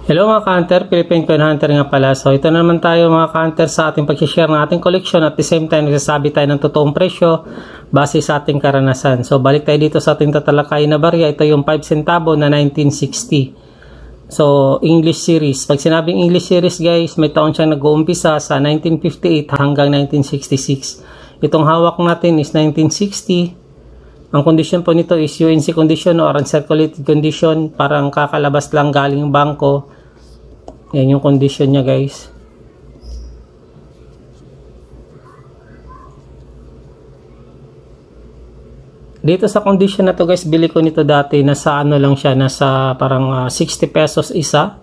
Hello mga ka-hunter, Philippine Coin Hunter nga pala. So ito na naman tayo mga ka-hunter sa ating pag-share ng ating collection at the same time nagsasabi tayo ng totoong presyo base sa ating karanasan. So balik tayo dito sa ating tatalakay na barya. Ito yung 5 centavo na 1960. So English series. Pag sinabing English series guys, may taon siyang nag-uumpisa sa 1958 hanggang 1966. Itong hawak natin is 1960. Ang condition po nito is UNC condition or uncirculated condition. Parang kakalabas lang galing bangko. Yan yung condition niya guys. Dito sa condition na to guys, bili ko nito dati. Nasa ano lang siya. Nasa parang 60 pesos isa.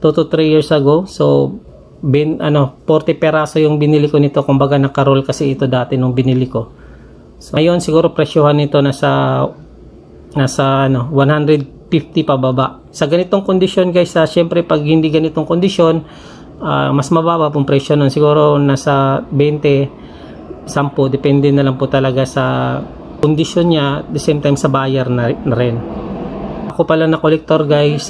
2 to 3 years ago. So 40 peraso yung binili ko nito. Kumbaga naka-roll kasi ito dati nung binili ko. So ngayon siguro presyohan nito nasa 150 pababa. Sa ganitong kondisyon guys, syempre pag hindi ganitong kondisyon, mas mababa pong presyo nun. Siguro nasa 20, 10, depende na lang po talaga sa kondisyon niya, at the same time sa buyer na rin. Ako pala na collector guys,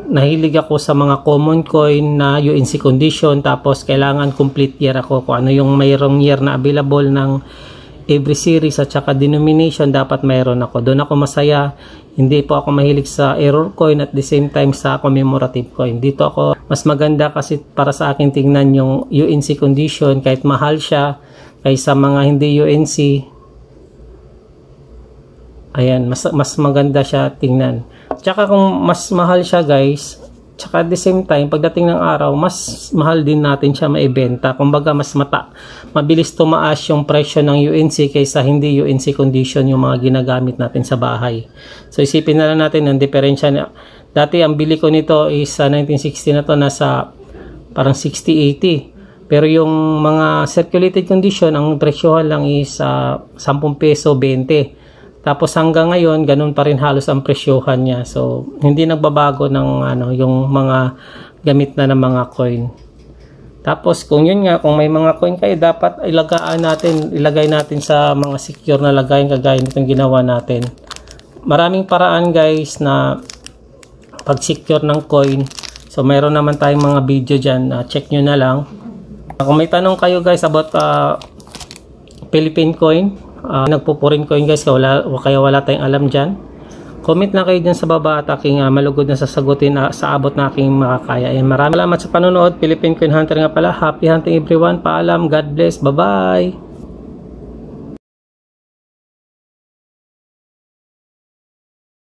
nahilig ako sa mga common coin na UNC condition, tapos kailangan complete year ako. Kung ano yung mayroong year na available ng every series at saka denomination, dapat mayroon ako. Doon ako masaya. Hindi po ako mahilig sa error coin at the same time sa commemorative coin. Dito ako mas maganda kasi para sa akin tingnan yung UNC condition kahit mahal siya kaysa mga hindi UNC. Ayan, mas maganda siya tingnan. Tsaka kung mas mahal siya guys, tsaka at the same time, pagdating ng araw, mas mahal din natin siya maibenta. Kumbaga, mabilis tumaas yung presyo ng UNC kaysa hindi UNC condition yung mga ginagamit natin sa bahay. So, isipin na lang natin ang diferensya niya. Dati, ang bili ko nito is 1960 na to, nasa parang 60-80. Pero yung mga circulated condition, ang presyohan lang is 10 peso, 20. Tapos hanggang ngayon, ganun pa rin halos ang presyohan niya. So, hindi nagbabago ng yung mga gamit na ng mga coin. Tapos, kung yun nga, kung may mga coin kayo, dapat ilagay natin sa mga secure na lagayan kagaya nitong ginawa natin. Maraming paraan guys na pag-secure ng coin. So, mayroon naman tayong mga video dyan. Check nyo na lang. Kung may tanong kayo guys about Philippine coin, nagpupurin coin guys, kaya wala tayong alam dyan, comment lang kayo dyan sa baba at aking malugod na sasagutin sa abot na aking makakaya. Maraming salamat sa panonood. Philippine Coin Hunter nga pala. Happy hunting everyone. Paalam. God bless. Bye bye.